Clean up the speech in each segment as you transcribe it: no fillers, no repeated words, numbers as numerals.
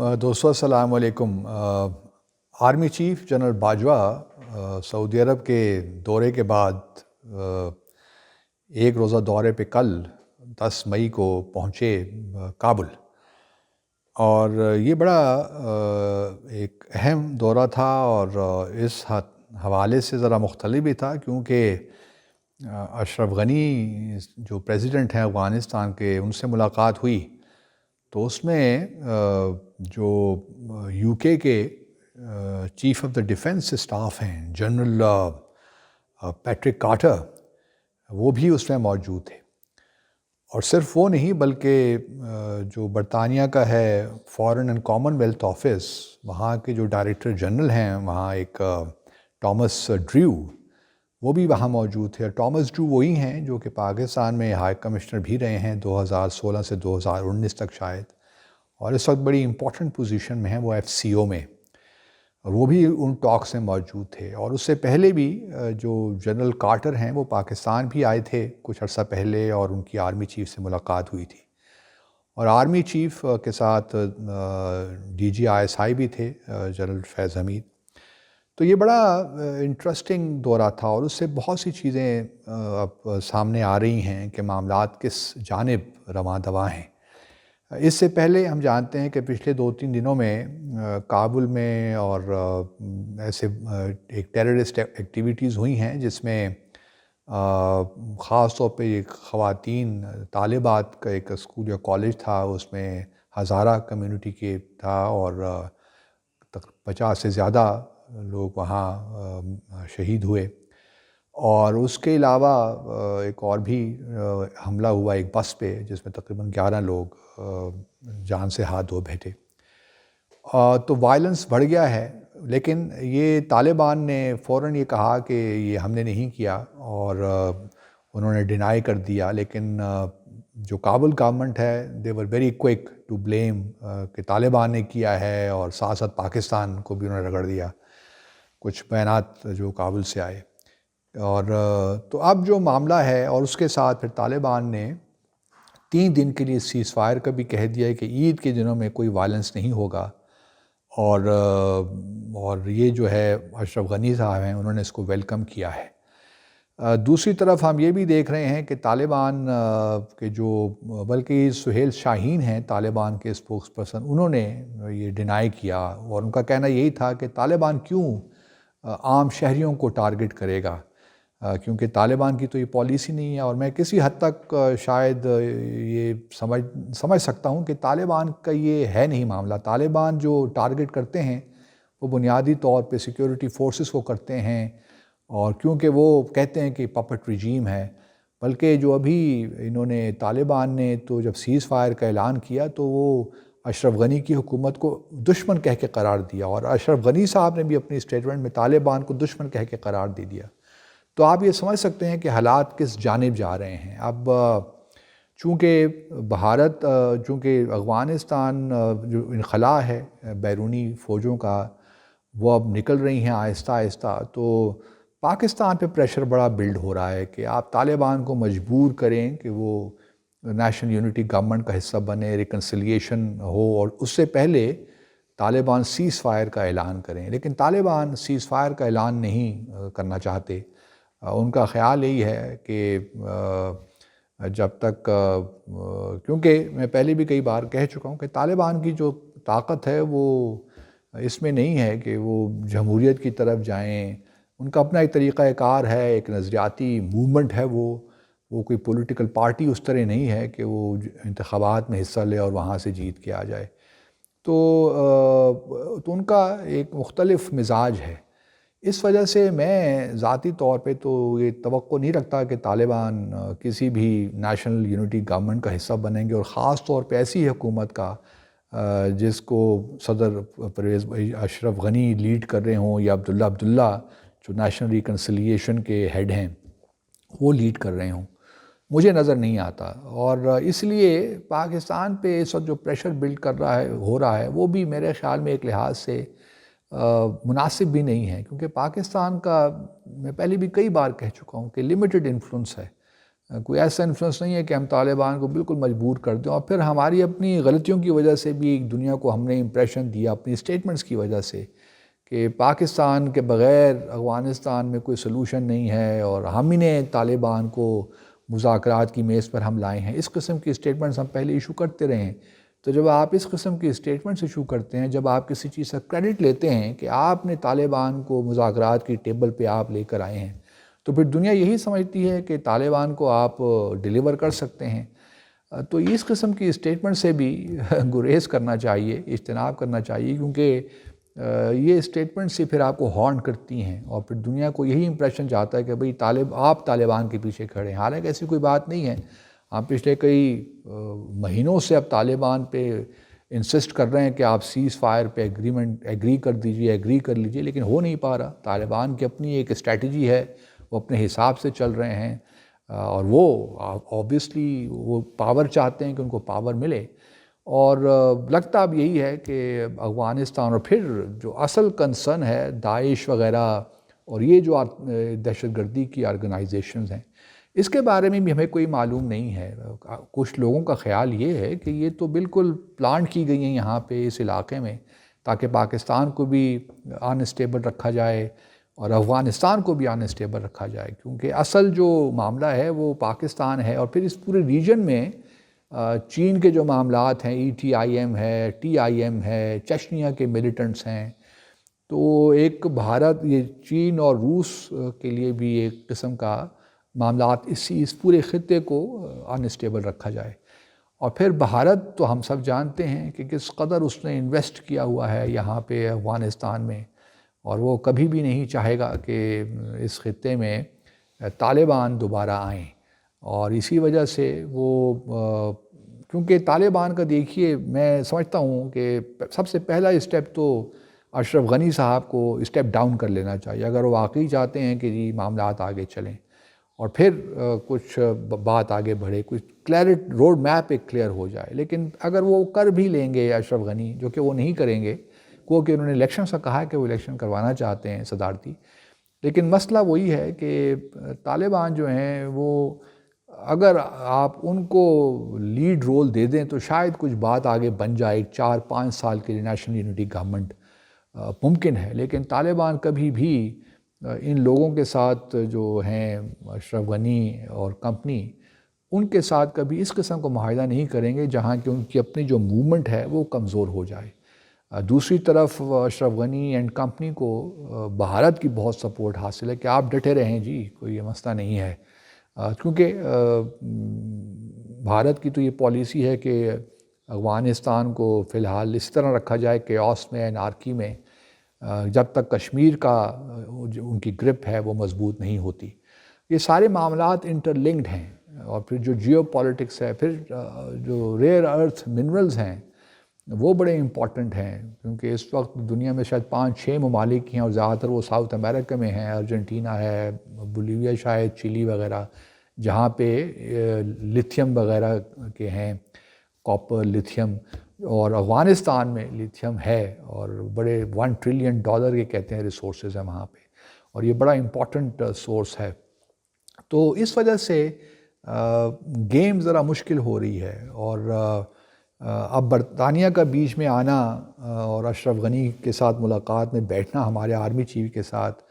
دوستو السلام علیکم۔ آرمی چیف جنرل باجوہ سعودی عرب کے دورے کے بعد ایک روزہ دورے پہ کل 10 مئی کو پہنچے کابل، اور یہ بڑا ایک اہم دورہ تھا، اور اس حوالے سے ذرا مختلف بھی تھا کیونکہ اشرف غنی جو پریزیڈنٹ ہیں افغانستان کے، ان سے ملاقات ہوئی تو اس میں جو یو کے chief of the defence staff ہیں جنرل پیٹرک کارٹر، وہ بھی اس میں موجود تھے۔ اور صرف وہ نہیں بلکہ جو برطانیہ کا ہے foreign and common wealth office, وہاں کے جو ڈائریکٹر جنرل ہیں وہاں ایک ٹامس ڈریو، وہ بھی وہاں موجود تھے۔ ٹامس ڈریو وہی ہیں جو کہ پاکستان میں ہائی کمشنر بھی رہے ہیں 2016 سے 2019 تک شاید، اور اس وقت بڑی امپورٹنٹ پوزیشن میں ہیں وہ ایف سی او میں، اور وہ بھی ان ٹاکس میں موجود تھے۔ اور اس سے پہلے بھی جو جنرل کارٹر ہیں وہ پاکستان بھی آئے تھے کچھ عرصہ پہلے، اور ان کی آرمی چیف سے ملاقات ہوئی تھی، اور آرمی چیف کے ساتھ D G I S I بھی تھے جنرل فیض حمید۔ تو یہ بڑا انٹرسٹنگ دورہ تھا، اور اس سے بہت سی چیزیں اب سامنے آ رہی ہیں کہ معاملات کس جانب رواں دواں ہیں۔ اس سے پہلے ہم جانتے ہیں کہ پچھلے 2-3 دنوں میں کابل میں اور ایسے ایک ٹیررسٹ ایکٹیویٹیز ہوئی ہیں جس میں خاص طور پہ ایک خواتین طالبات کا ایک اسکول یا کالج تھا، اس میں ہزارہ کمیونٹی کے تھا، اور 50 سے زیادہ لوگ وہاں شہید ہوئے۔ اور اس کے علاوہ ایک اور بھی حملہ ہوا ایک بس پہ جس میں تقریباً 11 لوگ جان سے ہاتھ دھو بیٹھے۔ تو وائلنس بڑھ گیا ہے، لیکن یہ طالبان نے فوراً یہ کہا کہ یہ ہم نے نہیں کیا، اور انہوں نے ڈینائی کر دیا۔ لیکن جو کابل گورنمنٹ ہے they were very quick to blame کہ طالبان نے کیا ہے، اور ساتھ ساتھ پاکستان کو بھی انہوں نے رگڑ دیا کچھ بیانات جو کابل سے آئے۔ اور تو اب جو معاملہ ہے، اور اس کے ساتھ پھر طالبان نے 3 دن کے لیے سیز فائر کا بھی کہہ دیا ہے کہ عید کے دنوں میں کوئی وائلنس نہیں ہوگا، اور یہ جو ہے اشرف غنی صاحب ہیں انہوں نے اس کو ویلکم کیا ہے۔ دوسری طرف ہم یہ بھی دیکھ رہے ہیں کہ طالبان کے جو بلکہ سہیل شاہین ہیں طالبان کے اسپوکس پرسن، انہوں نے یہ ڈینائی کیا، اور ان کا کہنا یہی تھا کہ طالبان کیوں عام شہریوں کو ٹارگٹ کرے گا، کیونکہ طالبان کی تو یہ پالیسی نہیں ہے۔ اور میں کسی حد تک شاید یہ سمجھ سکتا ہوں کہ طالبان کا یہ ہے نہیں معاملہ۔ طالبان جو ٹارگٹ کرتے ہیں وہ بنیادی طور پہ سیکیورٹی فورسز کو کرتے ہیں، اور کیونکہ وہ کہتے ہیں کہ پپٹ رجیم ہے۔ بلکہ جو ابھی انہوں نے طالبان نے تو جب سیز فائر کا اعلان کیا تو وہ اشرف غنی کی حکومت کو دشمن کہہ کے قرار دیا، اور اشرف غنی صاحب نے بھی اپنی اسٹیٹمنٹ میں طالبان کو دشمن کہہ کے قرار دے دیا۔ تو آپ یہ سمجھ سکتے ہیں کہ حالات کس جانب جا رہے ہیں۔ اب چونکہ بھارت، چونکہ افغانستان جو انخلا ہے بیرونی فوجوں کا، وہ اب نکل رہی ہیں آہستہ آہستہ، تو پاکستان پہ پریشر بڑا بلڈ ہو رہا ہے کہ آپ طالبان کو مجبور کریں کہ وہ نیشنل یونٹی گورنمنٹ کا حصہ بنے، ریکنسیلیشن ہو، اور اس سے پہلے طالبان سیز فائر کا اعلان کریں۔ لیکن طالبان سیز فائر کا اعلان نہیں کرنا چاہتے۔ ان کا خیال یہی ہے کہ جب تک، کیونکہ میں پہلے بھی کئی بار کہہ چکا ہوں کہ طالبان کی جو طاقت ہے وہ اس میں نہیں ہے کہ وہ جمہوریت کی طرف جائیں۔ ان کا اپنا ایک طریقہ کار ہے، ایک نظریاتی موومنٹ ہے، وہ کوئی پولیٹیکل پارٹی اس طرح نہیں ہے کہ وہ انتخابات میں حصہ لے اور وہاں سے جیت کے آ جائے۔ تو ان کا ایک مختلف مزاج ہے۔ اس وجہ سے میں ذاتی طور پہ تو یہ توقع نہیں رکھتا کہ طالبان کسی بھی نیشنل یونٹی گورنمنٹ کا حصہ بنیں گے، اور خاص طور پہ ایسی حکومت کا جس کو صدر پرویز اشرف غنی لیڈ کر رہے ہوں، یا عبداللہ جو نیشنل ریکنسیلیشن کے ہیڈ ہیں وہ لیڈ کر رہے ہوں، مجھے نظر نہیں آتا۔ اور اس لیے پاکستان پہ اس وقت جو پریشر بلڈ ہو رہا ہے وہ بھی میرے خیال میں ایک لحاظ سے مناسب بھی نہیں ہے، کیونکہ پاکستان کا، میں پہلے بھی کئی بار کہہ چکا ہوں کہ لمیٹڈ انفلوئنس ہے کوئی ایسا انفلوئنس نہیں ہے کہ ہم طالبان کو بالکل مجبور کر دیں، اور پھر ہماری اپنی غلطیوں کی وجہ سے بھی دنیا کو ہم نے امپریشن دیا اپنی اسٹیٹمنٹس کی وجہ سے کہ پاکستان کے بغیر افغانستان میں کوئی سلوشن نہیں ہے، اور ہم ہی نے طالبان کو مذاکرات کی میز پر ہم لائے ہیں۔ اس قسم کی اسٹیٹمنٹس ہم پہلے ایشو کرتے رہے ہیں۔ تو جب آپ اس قسم کی اسٹیٹمنٹس ایشو کرتے ہیں، جب آپ کسی چیز کا کریڈٹ لیتے ہیں کہ آپ نے طالبان کو مذاکرات کی ٹیبل پہ آپ لے کر آئے ہیں، تو پھر دنیا یہی سمجھتی ہے کہ طالبان کو آپ ڈیلیور کر سکتے ہیں۔ تو اس قسم کی اسٹیٹمنٹ سے بھی گریز کرنا چاہیے، اجتناب کرنا چاہیے، کیونکہ یہ اسٹیٹمنٹ سے پھر آپ کو ہارن کرتی ہیں، اور پھر دنیا کو یہی امپریشن جاتا ہے کہ بھئی آپ طالبان کے پیچھے کھڑے ہیں، حالانکہ ایسی کوئی بات نہیں ہے۔ ہم پچھلے کئی مہینوں سے اب طالبان پہ انسسٹ کر رہے ہیں کہ آپ سیز فائر پہ ایگری کر دیجئے، ایگری کر لیجئے، لیکن ہو نہیں پا رہا۔ طالبان کی اپنی ایک اسٹریٹجی ہے، وہ اپنے حساب سے چل رہے ہیں، اور وہ آبویسلی وہ پاور چاہتے ہیں کہ ان کو پاور ملے، اور لگتا اب یہی ہے کہ افغانستان، اور پھر جو اصل کنسرن ہے داعش وغیرہ اور یہ جو دہشت گردی کی آرگنائزیشنز ہیں، اس کے بارے میں بھی ہمیں کوئی معلوم نہیں ہے۔ کچھ لوگوں کا خیال یہ ہے کہ یہ تو بالکل پلانٹ کی گئی ہیں یہاں پہ اس علاقے میں، تاکہ پاکستان کو بھی انسٹیبل رکھا جائے اور افغانستان کو بھی انسٹیبل رکھا جائے، کیونکہ اصل جو معاملہ ہے وہ پاکستان ہے، اور پھر اس پورے ریجن میں چین کے جو معاملات ہیں، ETIM ہے، TIM ہے، چچنیا کے ملیٹنٹس ہیں، تو ایک بھارت، یہ چین اور روس کے لیے بھی ایک قسم کا معاملات اس پورے خطے کو انسٹیبل رکھا جائے۔ اور پھر بھارت تو ہم سب جانتے ہیں کہ کس قدر اس نے انویسٹ کیا ہوا ہے یہاں پہ افغانستان میں، اور وہ کبھی بھی نہیں چاہے گا کہ اس خطے میں طالبان دوبارہ آئیں، اور اسی وجہ سے وہ کیونکہ طالبان کا دیکھیے، میں سمجھتا ہوں کہ سب سے پہلا اسٹیپ تو اشرف غنی صاحب کو اسٹیپ ڈاؤن کر لینا چاہیے، اگر وہ واقعی چاہتے ہیں کہ جی معاملات آگے چلیں، اور پھر کچھ بات آگے بڑھے، کچھ روڈ میپ ایک کلیئر ہو جائے۔ لیکن اگر وہ کر بھی لیں گے اشرف غنی، جو کہ وہ نہیں کریں گے، کیونکہ انہوں نے الیکشن سے کہا ہے کہ وہ الیکشن کروانا چاہتے ہیں صدارتی، لیکن مسئلہ وہی ہے کہ طالبان جو ہیں وہ اگر آپ ان کو لیڈ رول دے دیں تو شاید کچھ بات آگے بن جائے، 4-5 سال کے لیے نیشنل یونٹی گورنمنٹ ممکن ہے، لیکن طالبان کبھی بھی ان لوگوں کے ساتھ جو ہیں اشرف غنی اور کمپنی، ان کے ساتھ کبھی اس قسم کو معاہدہ نہیں کریں گے جہاں کہ ان کی اپنی جو موومنٹ ہے وہ کمزور ہو جائے۔ دوسری طرف اشرف غنی اینڈ کمپنی کو بھارت کی بہت سپورٹ حاصل ہے کہ آپ ڈٹے رہیں جی، کوئی یہ مسئلہ نہیں ہے، کیونکہ بھارت کی تو یہ پالیسی ہے کہ افغانستان کو فی الحال اس طرح رکھا جائے کیوس میں، انارکی میں، جب تک کشمیر کا ان کی گرپ ہے وہ مضبوط نہیں ہوتی۔ یہ سارے معاملات انٹر لنکڈ ہیں، اور پھر جو جیو پالیٹکس ہے، پھر جو ریئر ارتھ منرلز ہیں وہ بڑے امپورٹنٹ ہیں، کیونکہ اس وقت دنیا میں شاید 5-6 ممالک ہیں، اور زیادہ تر وہ ساؤتھ امریکہ میں ہیں، ارجنٹینا ہے، بولیویا شاید، چلی وغیرہ، جہاں پہ لیتھیم وغیرہ کے ہیں، کاپر، لیتھیم، اور افغانستان میں لیتھیم ہے، اور بڑے $1 ٹریلین کے کہتے ہیں ریسورسز ہیں وہاں پہ، اور یہ بڑا امپورٹنٹ سورس ہے۔ تو اس وجہ سے گیم ذرا مشکل ہو رہی ہے، اور اب برطانیہ کا بیچ میں آنا اور اشرف غنی کے ساتھ ملاقات میں بیٹھنا ہمارے آرمی چیف کے ساتھ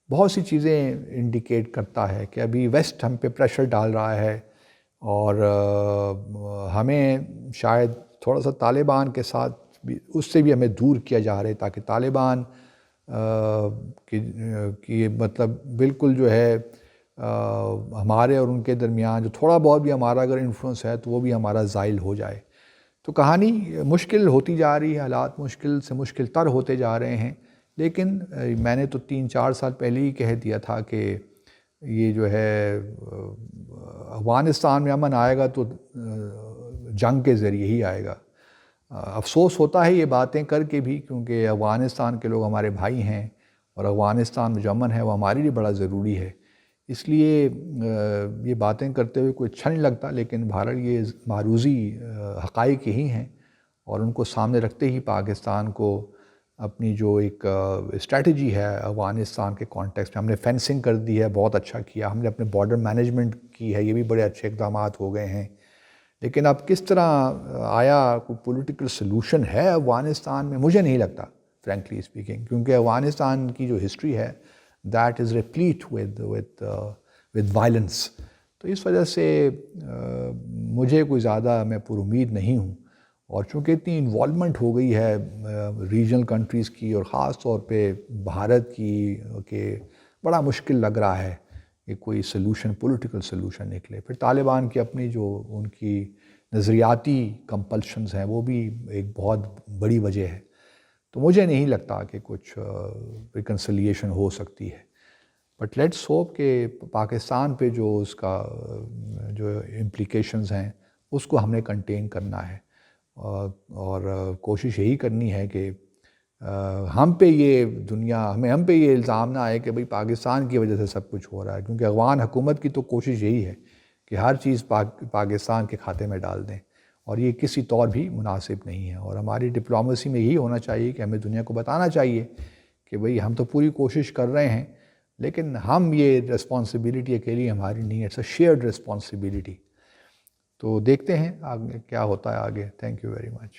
بہت سی چیزیں انڈیکیٹ کرتا ہے کہ ابھی ویسٹ ہم پہ پریشر ڈال رہا ہے، اور ہمیں شاید تھوڑا سا طالبان کے ساتھ بھی، اس سے بھی ہمیں دور کیا جا رہا ہے، تاکہ طالبان کی مطلب بالکل جو ہے ہمارے اور ان کے درمیان جو تھوڑا بہت بھی ہمارا اگر انفلوئنس ہے تو وہ بھی ہمارا زائل ہو جائے۔ تو کہانی مشکل ہوتی جا رہی ہے، حالات مشکل سے مشکل تر ہوتے جا رہے ہیں، لیکن میں نے تو 3-4 سال پہلے ہی کہہ دیا تھا کہ یہ جو ہے افغانستان میں امن آئے گا تو جنگ کے ذریعے ہی آئے گا۔ افسوس ہوتا ہے یہ باتیں کر کے بھی، کیونکہ افغانستان کے لوگ ہمارے بھائی ہیں، اور افغانستان میں جو امن ہے وہ ہمارے لیے بڑا ضروری ہے، اس لیے یہ باتیں کرتے ہوئے کوئی اچھا نہیں لگتا، لیکن بہرحال یہ معروضی حقائق ہی ہیں، اور ان کو سامنے رکھتے ہی پاکستان کو اپنی جو ایک اسٹریٹجی ہے افغانستان کے کانٹیکسٹ میں، ہم نے فینسنگ کر دی ہے، بہت اچھا کیا، ہم نے اپنے بارڈر مینجمنٹ کی ہے، یہ بھی بڑے اچھے اقدامات ہو گئے ہیں، لیکن اب کس طرح آیا کوئی پولیٹیکل سلوشن ہے افغانستان میں؟ مجھے نہیں لگتا فرینکلی اسپیکنگ، کیونکہ افغانستان کی جو ہسٹری ہے دیٹ از ریپلیٹ ود وائلنس. تو اس وجہ سے مجھے کوئی زیادہ میں پر امید نہیں ہوں. اور چونکہ اتنی انوالومنٹ ہو گئی ہے ریجنل کنٹریز کی اور خاص طور پہ بھارت کی، کہ بڑا مشکل لگ رہا ہے کہ کوئی سلوشن، پولیٹیکل سلوشن نکلے. پھر طالبان کی اپنی جو ان کی نظریاتی کمپلشنز ہیں وہ بھی ایک بہت بڑی وجہ ہے. تو مجھے نہیں لگتا کہ کچھ ریکنسلیشن ہو سکتی ہے. بٹ لیٹس ہوپ کہ پاکستان پہ جو اس کا جو امپلیکیشنز ہیں اس کو ہم نے کنٹین کرنا ہے، اور کوشش یہی کرنی ہے کہ ہم پہ یہ دنیا، ہم پہ یہ الزام نہ آئے کہ بھئی پاکستان کی وجہ سے سب کچھ ہو رہا ہے، کیونکہ افغان حکومت کی تو کوشش یہی ہے کہ ہر چیز پاکستان کے کھاتے میں ڈال دیں، اور یہ کسی طور بھی مناسب نہیں ہے. اور ہماری ڈپلومیسی میں یہی ہونا چاہیے کہ ہمیں دنیا کو بتانا چاہیے کہ بھئی ہم تو پوری کوشش کر رہے ہیں، لیکن ہم یہ رسپانسبلٹی اکیلی ہماری نہیں ہے، اٹس اے شیئرڈ رسپانسبلٹی. تو دیکھتے ہیں آگے کیا ہوتا ہے آگے. Thank you very much.